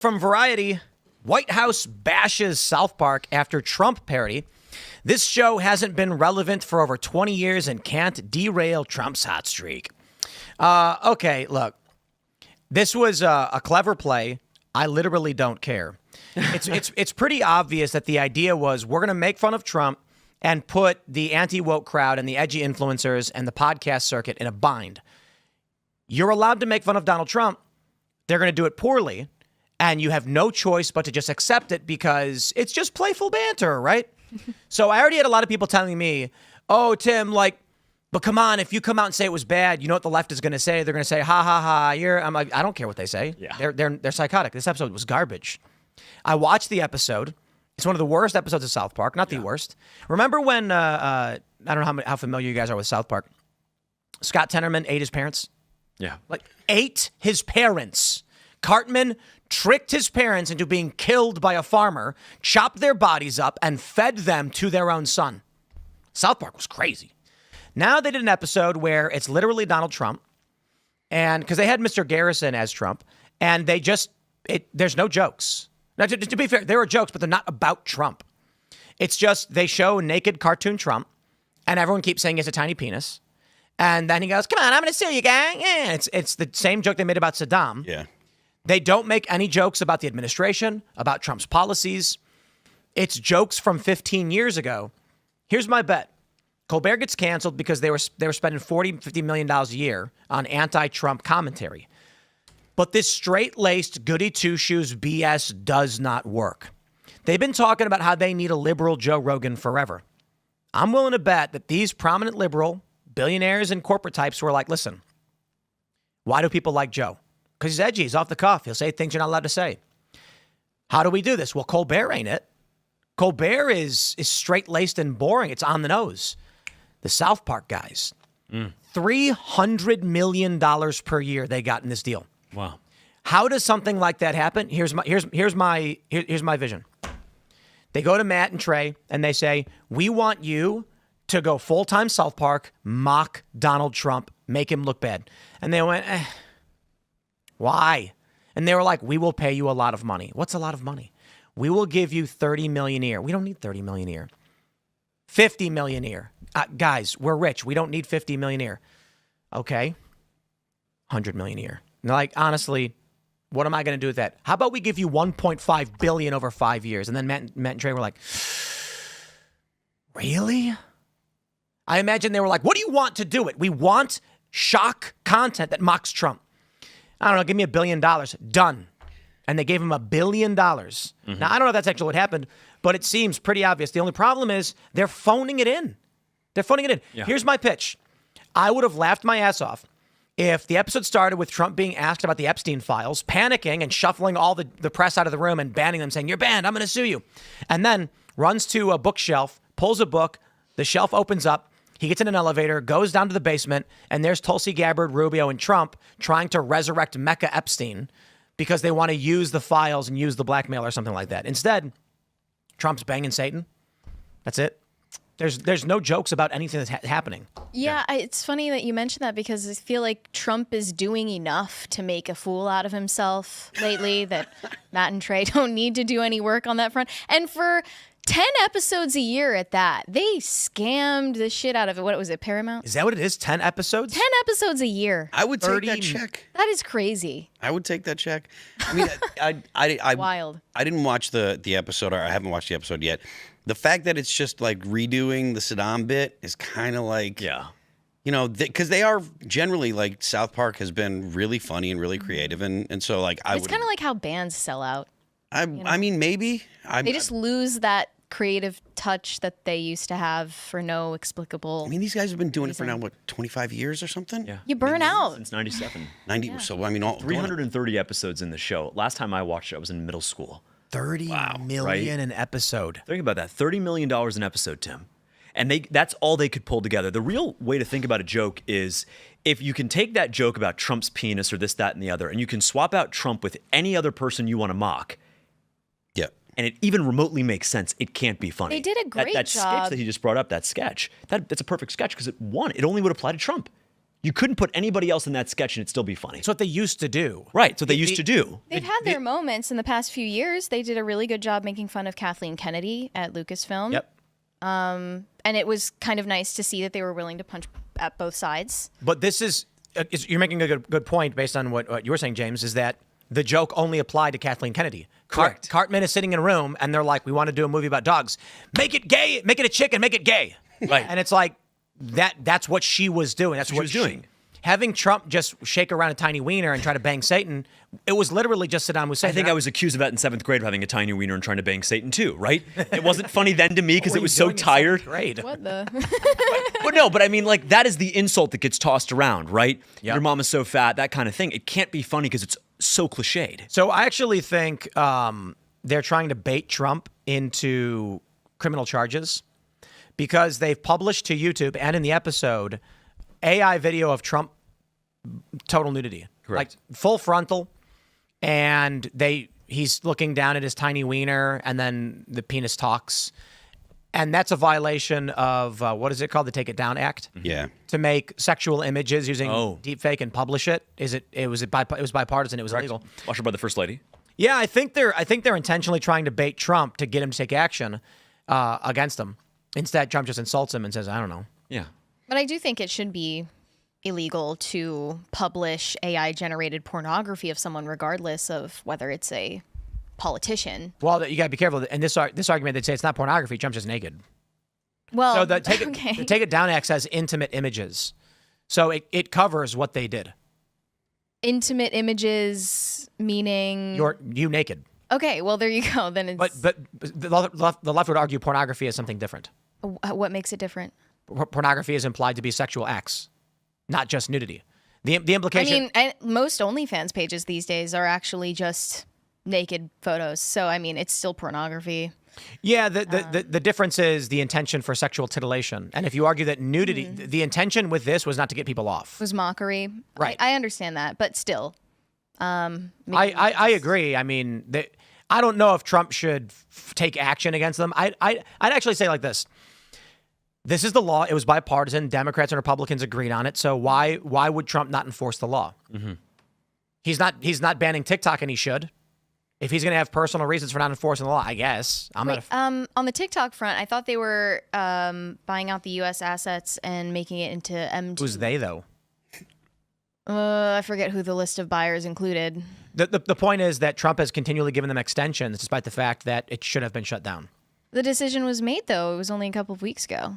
From Variety, White House bashes South Park after Trump parody. This show hasn't been relevant for over 20 years and can't derail Trump's hot streak. Okay, look. This was a clever play. I literally don't care. It's pretty obvious that the idea was we're going to make fun of Trump and put the anti-woke crowd and the edgy influencers and the podcast circuit in a bind. You're allowed to make fun of Donald Trump. They're going to do it poorly. And you have no choice but to just accept it because it's just playful banter, right? So I already had a lot of people telling me, oh, Tim, but come on, if you come out and say it was bad, you know what the left is going to say? They're going to say, ha, ha, ha. I'm like, I don't care what they say. Yeah. They're psychotic. This episode was garbage. I watched the episode. It's one of the worst episodes of South Park, not the worst. Remember when, I don't know how familiar you guys are with South Park, Scott Tenorman ate his parents? Yeah. Ate his parents. Cartman tricked his parents into being killed by a farmer, chopped their bodies up, and fed them to their own son. South Park was crazy. Now they did an episode where it's literally Donald Trump, and because they had Mr. Garrison as Trump, and there's no jokes. Now, to be fair, there are jokes, but they're not about Trump. It's just they show naked cartoon Trump, and everyone keeps saying he has a tiny penis. And then he goes, come on, I'm going to sue you, gang. Yeah, it's the same joke they made about Saddam. Yeah. They don't make any jokes about the administration, about Trump's policies. It's jokes from 15 years ago. Here's my bet. Colbert gets canceled because they were spending $40-50 million a year on anti-Trump commentary. But this straight-laced goody two-shoes BS does not work. They've been talking about how they need a liberal Joe Rogan forever. I'm willing to bet that these prominent liberal billionaires and corporate types were like, listen, why do people like Joe? Because he's edgy. He's off the cuff. He'll say things you're not allowed to say. How do we do this? Well, Colbert ain't it. Colbert is straight-laced and boring. It's on the nose. The South Park guys, $300 million per year they got in this deal. Wow. How does something like that happen? Here's my vision. They go to Matt and Trey and they say, we want you to go full-time South Park, mock Donald Trump, make him look bad. And they went, why? And they were like, we will pay you a lot of money. What's a lot of money? We will give you $30 million a year. We don't need $30 million a year. $50 million a year. Guys, we're rich. We don't need $50 million a year. Okay. $100 million a year. And they're like, honestly, what am I going to do with that? How about we give you $1.5 billion over 5 years? And then Matt and Trey were like, really? I imagine they were like, what do you want to do it? We want shock content that mocks Trump. I don't know, give me $1 billion. Done. And they gave him $1 billion. Mm-hmm. Now, I don't know if that's actually what happened, but it seems pretty obvious. The only problem is they're phoning it in. They're phoning it in. Yeah. Here's my pitch. I would have laughed my ass off if the episode started with Trump being asked about the Epstein files, panicking and shuffling all the press out of the room and banning them, saying, you're banned, I'm going to sue you. And then runs to a bookshelf, pulls a book, the shelf opens up, he gets in an elevator, goes down to the basement, and there's Tulsi Gabbard, Rubio, and Trump trying to resurrect Mecca Epstein because they want to use the files and use the blackmail or something like that. Instead, Trump's banging Satan. That's it. There's no jokes about anything that's happening. Yeah, it's funny that you mentioned that because I feel like Trump is doing enough to make a fool out of himself lately that Matt and Trey don't need to do any work on that front. And for 10 episodes a year at that, they scammed the shit out of it. What was it, Paramount? Is that what it is? 10 episodes? 10 episodes a year. I would take that check. That is crazy. I would take that check. I mean, I Wild. I didn't watch the episode, or I haven't watched the episode yet. The fact that it's just like redoing the Saddam bit is kind of like, you know, because they are generally like South Park has been really funny and really creative, and so like it's kind of like how bands sell out. I mean, maybe they just lose that creative touch that they used to have for no explicable. I mean, these guys have been doing it for now, what, 25 years or something? Yeah. You burn out. Since 97. 90, yeah. So, I mean, 330 episodes in the show. Last time I watched it, I was in middle school. $30 million an episode. Think about that. $30 million an episode, Tim. And that's all they could pull together. The real way to think about a joke is if you can take that joke about Trump's penis or this, that, and the other, and you can swap out Trump with any other person you want to mock, and it even remotely makes sense, it can't be funny. They did a great that job. sketch that he just brought up, that sketch, that's a perfect sketch because it only would apply to Trump. You couldn't put anybody else in that sketch and it'd still be funny. It's what they used to do. Right. It's what they used to do. They've had their moments in the past few years. They did a really good job making fun of Kathleen Kennedy at Lucasfilm. Yep. And it was kind of nice to see that they were willing to punch at both sides. But this is, you're making a good point based on what you were saying, James, is that the joke only applied to Kathleen Kennedy. Correct. Cartman is sitting in a room and they're like, we want to do a movie about dogs. Make it gay, make it a chick and make it gay. Right. And it's like, that's what she was doing. That's what she was doing. Having Trump just shake around a tiny wiener and try to bang Satan, it was literally just Saddam Hussein. I think I was accused of that in 7th grade of having a tiny wiener and trying to bang Satan too, right? It wasn't funny then to me because it was so tired. Great. What the? But no, but I mean, like, that is the insult that gets tossed around, right? Yep. Your mom is so fat, that kind of thing. It can't be funny because it's so cliched. So I actually think they're trying to bait Trump into criminal charges because they've published to YouTube and in the episode AI video of Trump total nudity. Correct. Like full frontal, and he's looking down at his tiny wiener and then the penis talks. And that's a violation of what is it called? The Take It Down Act. Yeah. To make sexual images using deepfake and publish it. It was bipartisan. It was illegal. Ushered by the First Lady. Yeah, I think they're intentionally trying to bait Trump to get him to take action against him. Instead, Trump just insults him and says, "I don't know." Yeah. But I do think it should be illegal to publish AI-generated pornography of someone, regardless of whether it's a politician. Well, you got to be careful. And this argument, they'd say it's not pornography. Trump's just naked. Well, So the Take It Down Act says intimate images. So it covers what they did. Intimate images meaning You naked. Okay, well there you go. Then it's But the left would argue pornography is something different. what makes it different? Pornography is implied to be sexual acts, not just nudity. The implication. I mean, most OnlyFans pages these days are actually just naked photos. So I mean, it's still pornography. Yeah, the difference is the intention for sexual titillation. And if you argue that nudity, the intention with this was not to get people off. It was mockery. Right. I understand that, but still. I agree. I mean, I don't know if Trump should take action against them. I'd actually say like this. This is the law. It was bipartisan. Democrats and Republicans agreed on it. So why would Trump not enforce the law? Mm-hmm. He's not banning TikTok, and he should. If he's going to have personal reasons for not enforcing the law, I guess. On the TikTok front, I thought they were buying out the U.S. assets and making it into M2. Who's they, though? I forget who the list of buyers included. The point is that Trump has continually given them extensions, despite the fact that it should have been shut down. The decision was made, though. It was only a couple of weeks ago.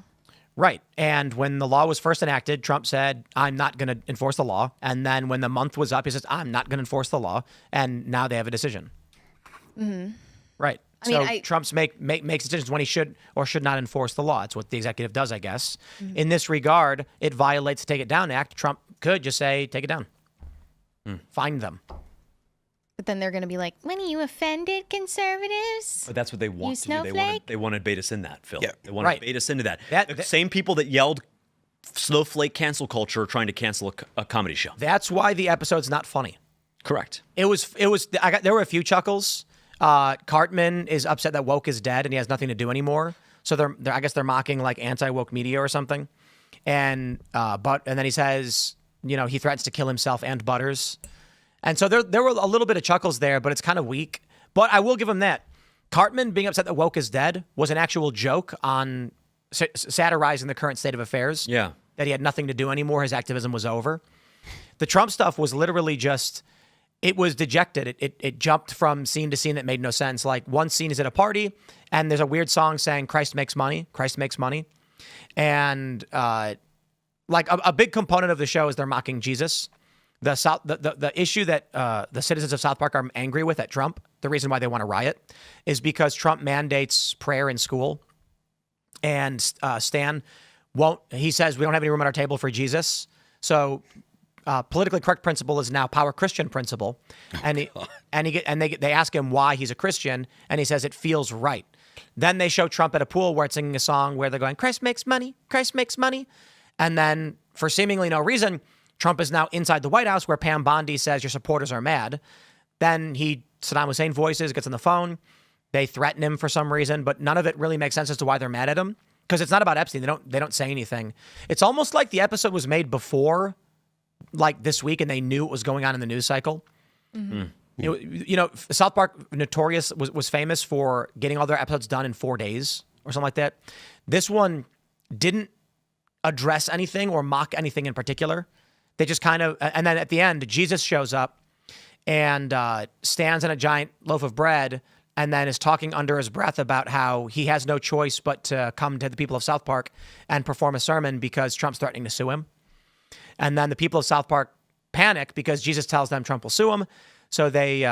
Right. And when the law was first enacted, Trump said, I'm not going to enforce the law. And then when the month was up, he says, I'm not going to enforce the law. And now they have a decision. Mm-hmm. Right. Trump's makes decisions when he should or should not enforce the law. It's what the executive does, I guess. Mm-hmm. In this regard, it violates the Take It Down Act. Trump could just say, take it down. Fine them. But then they're going to be like, when are you offended, conservatives? But that's what they want to do. They want to bait us in that, Phil. Yeah. They want to bait us into that. The same people that yelled snowflake cancel culture are trying to cancel a comedy show. That's why the episode's not funny. Correct. There were a few chuckles. Cartman is upset that woke is dead and he has nothing to do anymore. So I guess they're mocking like anti-woke media or something. And then he says, he threatens to kill himself and Butters. And so there were a little bit of chuckles there, but it's kind of weak. But I will give him that. Cartman being upset that woke is dead was an actual joke on satirizing the current state of affairs. Yeah. That he had nothing to do anymore. His activism was over. The Trump stuff was literally just, it was dejected. It jumped from scene to scene that made no sense. Like one scene is at a party and there's a weird song saying Christ makes money. Christ makes money. And like a big component of the show is they're mocking Jesus. The issue that the citizens of South Park are angry with at Trump, the reason why they want to riot, is because Trump mandates prayer in school. And Stan won't, he says, we don't have any room at our table for Jesus. So politically correct principle is now power Christian principle. And they ask him why he's a Christian. And he says, it feels right. Then they show Trump at a pool where it's singing a song where they're going, Christ makes money, Christ makes money. And then for seemingly no reason, Trump is now inside the White House where Pam Bondi says your supporters are mad. Then Saddam Hussein voices, gets on the phone. They threaten him for some reason, but none of it really makes sense as to why they're mad at him. Because it's not about Epstein. They don't say anything. It's almost like the episode was made before like this week and they knew what was going on in the news cycle. South Park notorious was famous for getting all their episodes done in 4 days or something like that. This one didn't address anything or mock anything in particular. They just kind of, and then at the end, Jesus shows up and stands in a giant loaf of bread and then is talking under his breath about how he has no choice but to come to the people of South Park and perform a sermon because Trump's threatening to sue him. And then the people of South Park panic because Jesus tells them Trump will sue him. So they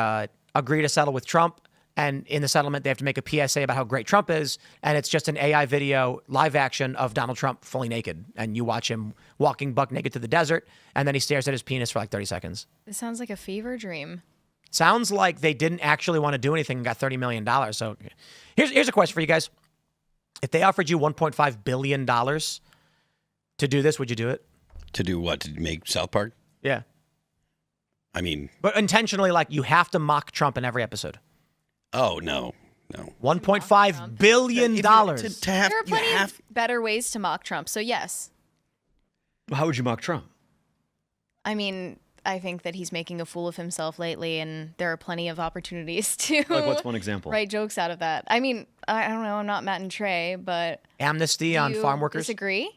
agree to settle with Trump. And in the settlement, they have to make a PSA about how great Trump is. And it's just an AI video, live action of Donald Trump fully naked. And you watch him walking buck naked to the desert. And then he stares at his penis for like 30 seconds. This sounds like a fever dream. Sounds like they didn't actually want to do anything and got $30 million. So here's a question for you guys. If they offered you $1.5 billion to do this, would you do it? To do what? To make South Park? Yeah. I mean... But intentionally, like, you have to mock Trump in every episode. Oh, no. $1.5 billion. There are plenty of better ways to mock Trump, so yes. How would you mock Trump? I mean, I think that he's making a fool of himself lately, and there are plenty of opportunities to Like, what's one example? write jokes out of that. I mean, I don't know, I'm not Matt and Trey, but... Amnesty on farm workers? Disagree?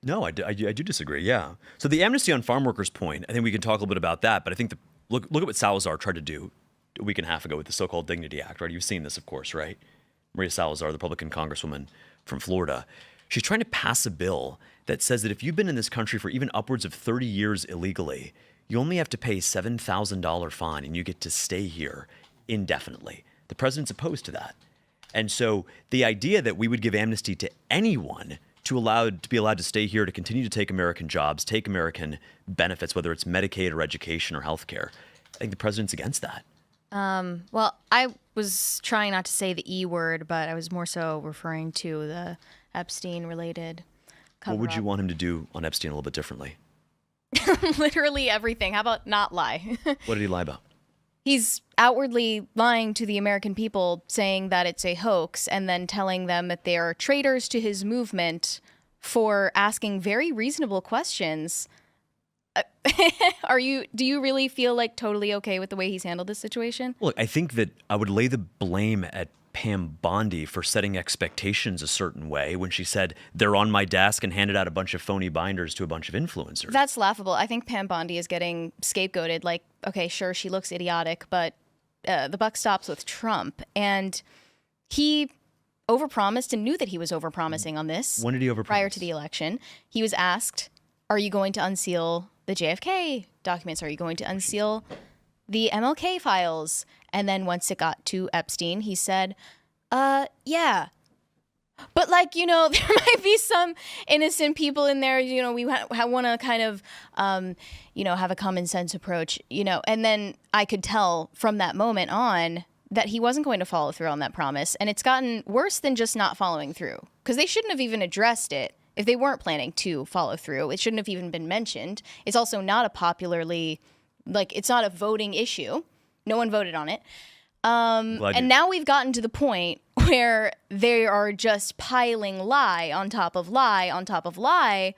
No, I do disagree, yeah. So the amnesty on farm workers point, I think we can talk a little bit about that, but I think look at what Salazar tried to do a week and a half ago with the so-called Dignity Act, right? You've seen this, of course, right? Maria Salazar, the Republican congresswoman from Florida. She's trying to pass a bill that says that if you've been in this country for even upwards of 30 years illegally, you only have to pay a $7,000 fine and you get to stay here indefinitely. The president's opposed to that. And so the idea that we would give amnesty to anyone to be allowed to stay here, to continue to take American jobs, take American benefits, whether it's Medicaid or education or healthcare, I think the president's against that. Well, I was trying not to say the E word, but I was more so referring to the Epstein-related cover-up. What would you want him to do on Epstein a little bit differently? Literally everything. How about not lie? What did he lie about? He's outwardly lying to the American people, saying that it's a hoax, and then telling them that they are traitors to his movement for asking very reasonable questions. Do you really feel like totally okay with the way he's handled this situation? Look, I think that I would lay the blame at Pam Bondi for setting expectations a certain way when she said they're on my desk and handed out a bunch of phony binders to a bunch of influencers. That's laughable. I think Pam Bondi is getting scapegoated. Like, okay, sure, she looks idiotic, but the buck stops with Trump. And he overpromised and knew that he was overpromising on this. When did he overpromise? Prior to the election. He was asked, are you going to unseal the JFK documents? Are you going to unseal the MLK files? And then once it got to Epstein, he said, yeah. But there might be some innocent people in there, we want to kind of, have a common sense approach, and then I could tell from that moment on that he wasn't going to follow through on that promise. And it's gotten worse than just not following through, because they shouldn't have even addressed it if they weren't planning to follow through. It shouldn't have even been mentioned. It's also not it's not a voting issue. No one voted on it. And now we've gotten to the point where they are just piling lie on top of lie on top of lie.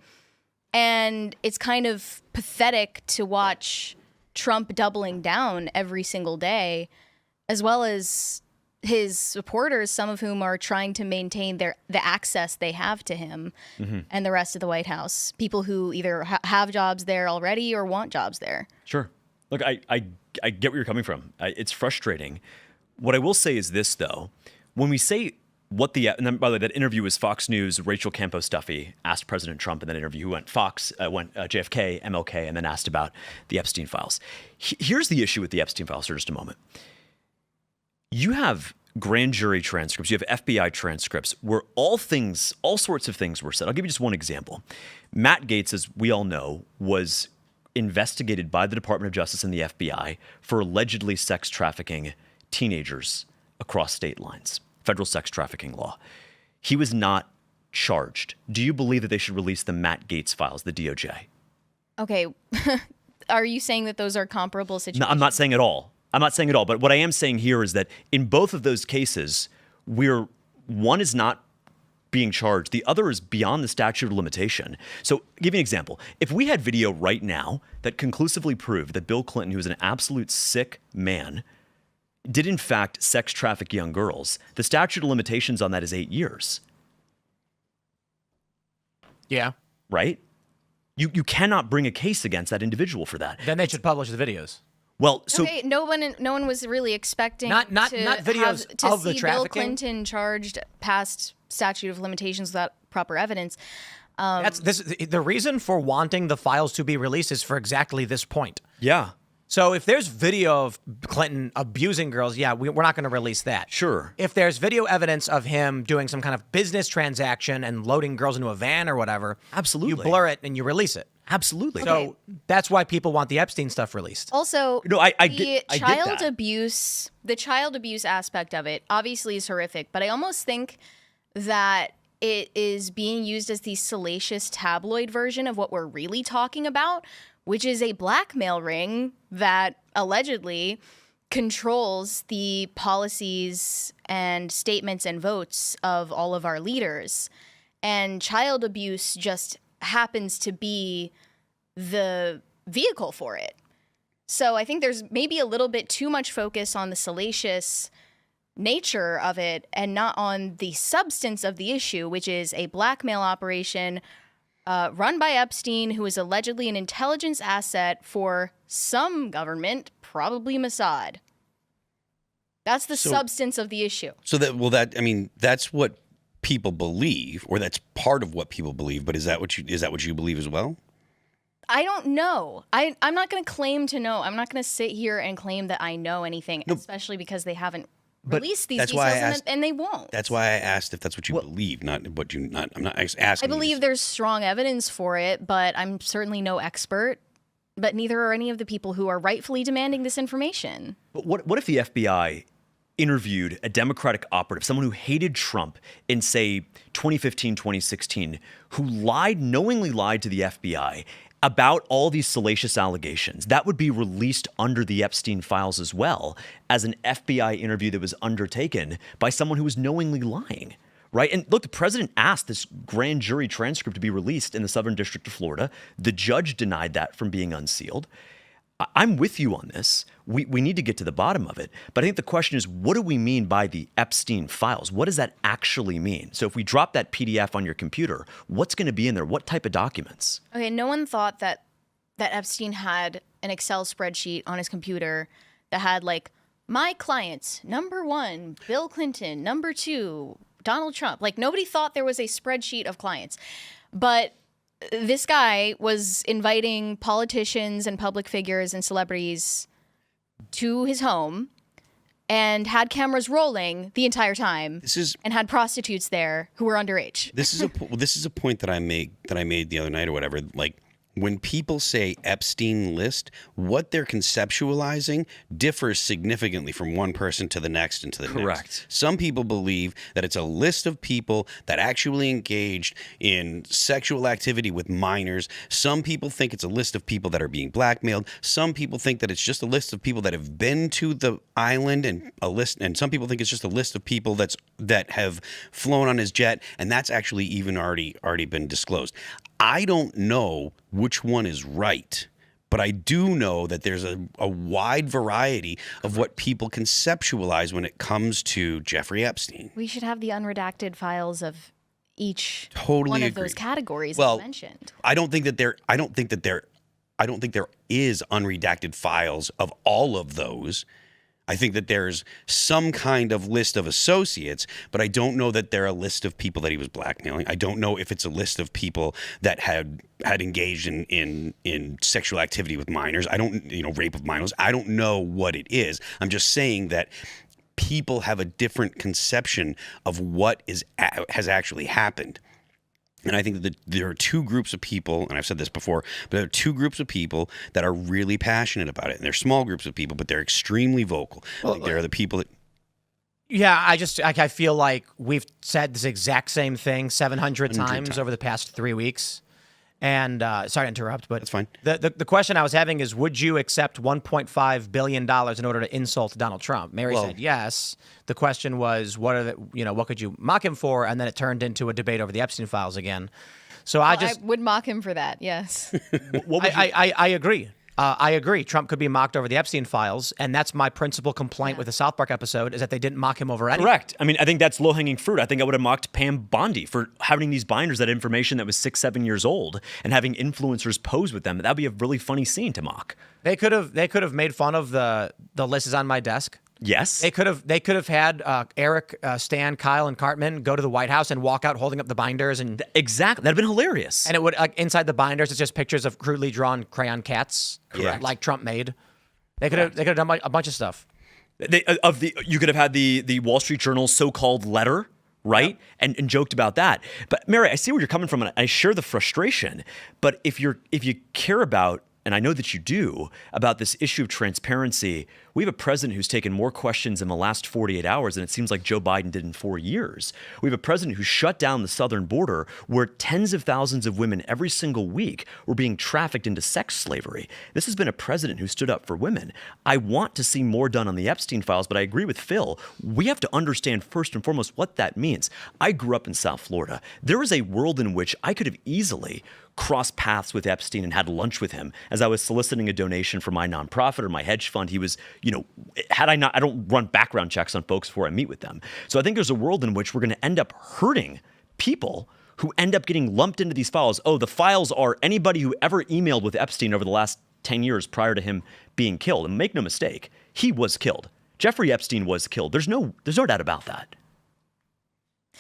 And it's kind of pathetic to watch Trump doubling down every single day, as well as his supporters, some of whom are trying to maintain the access they have to him and the rest of the White House. People who either have jobs there already or want jobs there. Sure. Look, I get where you're coming from. It's frustrating. What I will say is this, though. When we say and then, by the way, that interview was Fox News, Rachel Campo-Stuffy asked President Trump in that interview, who went JFK, MLK, and then asked about the Epstein files. Here's the issue with the Epstein files for just a moment. You have grand jury transcripts, you have FBI transcripts where all sorts of things were said. I'll give you just one example. Matt Gaetz, as we all know, was investigated by the Department of Justice and the FBI for allegedly sex trafficking teenagers across state lines, federal sex trafficking law. He was not charged. Do you believe that they should release the Matt Gaetz files, the DOJ? Okay. Are you saying that those are comparable situations? No, I'm not saying at all. But what I am saying here is that in both of those cases, one is not being charged. The other is beyond the statute of limitation. So give you an example. If we had video right now that conclusively proved that Bill Clinton, who is an absolute sick man, did in fact sex traffic young girls, the statute of limitations on that is 8 years. Yeah. Right? You cannot bring a case against that individual for that. Then they should publish the videos. Well, so okay, no one was really expecting not videos of the see trafficking. Bill Clinton charged past statute of limitations without proper evidence. The reason for wanting the files to be released is for exactly this point. yeah, So if there's video of Clinton abusing girls, yeah, we're not going to release that. sure. If there's video evidence of him doing some kind of business transaction and loading girls into a van or whatever, Absolutely. you blur it and you release it. Absolutely. So that's why people want the Epstein stuff released. Also, No, I the get child that. abuse, the child abuse aspect of it obviously is horrific, but I almost think that it is being used as the salacious tabloid version of what we're really talking about, which is a blackmail ring that allegedly controls the policies and statements and votes of all of our leaders. And child abuse just happens to be the vehicle for it. So I think there's maybe a little bit too much focus on the salacious nature of it and not on the substance of the issue, which is a blackmail operation run by Epstein, who is allegedly an intelligence asset for some government, probably Mossad. That's the substance of the issue. So that's what people believe, or that's part of what people believe. But is that what you believe as well? I don't know. I'm not going to claim to know. I'm not going to sit here and claim that I know anything, especially because they haven't released these details, and they won't. That's why I asked if that's what you believe, not what you not. I'm not asking. I believe there's strong evidence for it, but I'm certainly no expert. But neither are any of the people who are rightfully demanding this information. But what if the FBI interviewed a Democratic operative, someone who hated Trump in, say, 2015, 2016, who knowingly lied to the FBI about all these salacious allegations? That would be released under the Epstein files as well as an FBI interview that was undertaken by someone who was knowingly lying, right? And look, the president asked this grand jury transcript to be released in the Southern District of Florida. The judge denied that from being unsealed. I'm with you on this. We need to get to the bottom of it. But I think the question is, what do we mean by the Epstein files? What does that actually mean? So if we drop that PDF on your computer, what's going to be in there? What type of documents? Okay, no one thought that Epstein had an Excel spreadsheet on his computer that had like my clients, number 1, Bill Clinton, number 2, Donald Trump. Like nobody thought there was a spreadsheet of clients. But this guy was inviting politicians and public figures and celebrities to his home and had cameras rolling the entire time. And had prostitutes there who were underage. This is a point that I made the other night or whatever. Like, when people say Epstein list, what they're conceptualizing differs significantly from one person to the next and to the next. Correct. Some people believe that it's a list of people that actually engaged in sexual activity with minors. Some people think it's a list of people that are being blackmailed. Some people think that it's just a list of people that have been to the island, and some people think it's just a list of people that have flown on his jet, and that's actually even already been disclosed. I don't know which one is right, but I do know that there's a wide variety of what people conceptualize when it comes to Jeffrey Epstein. We should have the unredacted files of each Totally one of agree. those categories Well, you mentioned. I don't think there is unredacted files of all of those. I think that there's some kind of list of associates, but I don't know that they're a list of people that he was blackmailing. I don't know if it's a list of people that had engaged in sexual activity with minors. I don't, rape of minors. I don't know what it is. I'm just saying that people have a different conception of what has actually happened. And I think that there are two groups of people, and I've said this before, but there are two groups of people that are really passionate about it. And they're small groups of people, but they're extremely vocal. I think there are the people that... Yeah, I feel like we've said this exact same thing 700 times over the past 3 weeks. And sorry to interrupt, but That's fine. The question I was having is, would you accept $1.5 billion in order to insult Donald Trump? Mary said yes. The question was, what could you mock him for? And then it turned into a debate over the Epstein files again. So I would mock him for that. Yes. I agree. I agree. Trump could be mocked over the Epstein files, and that's my principal complaint with the South Park episode is that they didn't mock him over anything. Correct. I mean, I think that's low-hanging fruit. I think I would have mocked Pam Bondi for having these binders, that information that was 6-7 years old, and having influencers pose with them. That'd be a really funny scene to mock. They could have made fun of the list is on my desk. Yes. They could have had Eric, Stan, Kyle, and Cartman go to the White House and walk out holding up the binders and Exactly. That'd have been hilarious. and it would inside the binders it's just pictures of crudely drawn crayon cats, Correct. like Trump made. They could have done a bunch of stuff. You could have had the Wall Street Journal's so-called letter, right? Yep. And joked about that. But Mary, I see where you're coming from, and I share the frustration. But if you care about, and I know that you do, about this issue of transparency, we have a president who's taken more questions in the last 48 hours than it seems like Joe Biden did in 4 years. We have a president who shut down the southern border where tens of thousands of women every single week were being trafficked into sex slavery. This has been a president who stood up for women. I want to see more done on the Epstein files, but I agree with Phil. We have to understand first and foremost what that means. I grew up in South Florida. There is a world in which I could have easily crossed paths with Epstein and had lunch with him as I was soliciting a donation for my nonprofit or my hedge fund. He was, had I not, I don't run background checks on folks before I meet with them. So I think there's a world in which we're going to end up hurting people who end up getting lumped into these files. Oh, the files are anybody who ever emailed with Epstein over the last 10 years prior to him being killed. And make no mistake, he was killed. Jeffrey Epstein was killed. There's no doubt about that.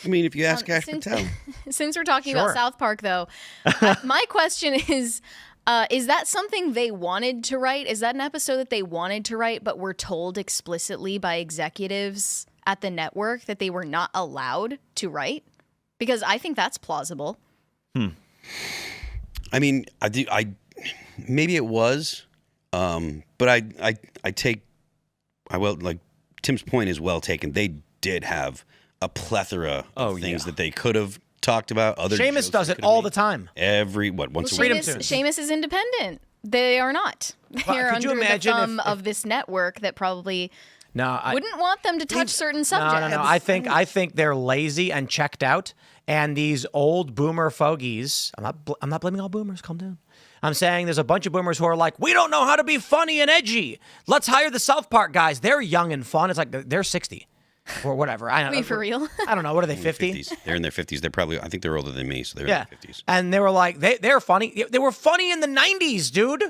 I mean, if you ask Ash Patel. Since we're talking about South Park, though, my question is that something they wanted to write? Is that an episode that they wanted to write, but were told explicitly by executives at the network that they were not allowed to write? Because I think that's plausible. I mean, maybe it was, but Tim's point is well taken. They did have a plethora of things that they could have talked about. Seamus does it all the time. Once a week. Seamus is independent. They are not. They're under the thumb of this network that probably wouldn't want them to touch certain subjects. No. I think they're lazy and checked out. And these old boomer fogies, I'm not blaming all boomers. Calm down. I'm saying there's a bunch of boomers who are like, we don't know how to be funny and edgy. Let's hire the South Park guys. They're young and fun. It's like they're 60. Or whatever. I don't know. For real? I don't know. What are they, 50? They're in their 50s. They're probably, I think they're older than me, so they're in their 50s. And they were like, they're funny. They were funny in the 90s, dude.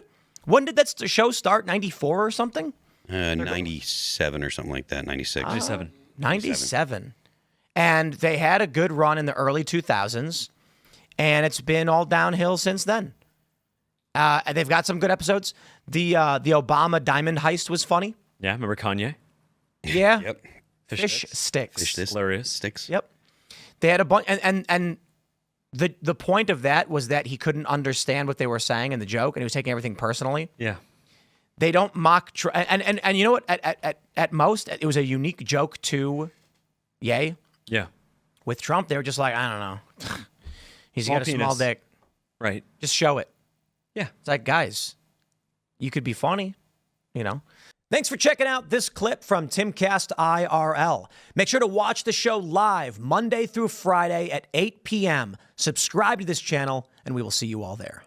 When did that show start? 94 or something? 97 or something like that. 96. 97. And they had a good run in the early 2000s. And it's been all downhill since then. And they've got some good episodes. The Obama diamond heist was funny. Yeah, remember Kanye? Yeah. Yep. Fish sticks. Hilarious. Sticks. Yep. They had a bunch, and the point of that was that he couldn't understand what they were saying in the joke, and he was taking everything personally. Yeah. They don't mock, and you know what? At most, it was a unique joke to Ye. Yeah. With Trump, they were just like, I don't know. He's Small got a penis. small dick. Right. Just show it. Yeah. It's like, guys, you could be funny, Thanks for checking out this clip from Timcast IRL. Make sure to watch the show live Monday through Friday at 8 p.m. Subscribe to this channel, and we will see you all there.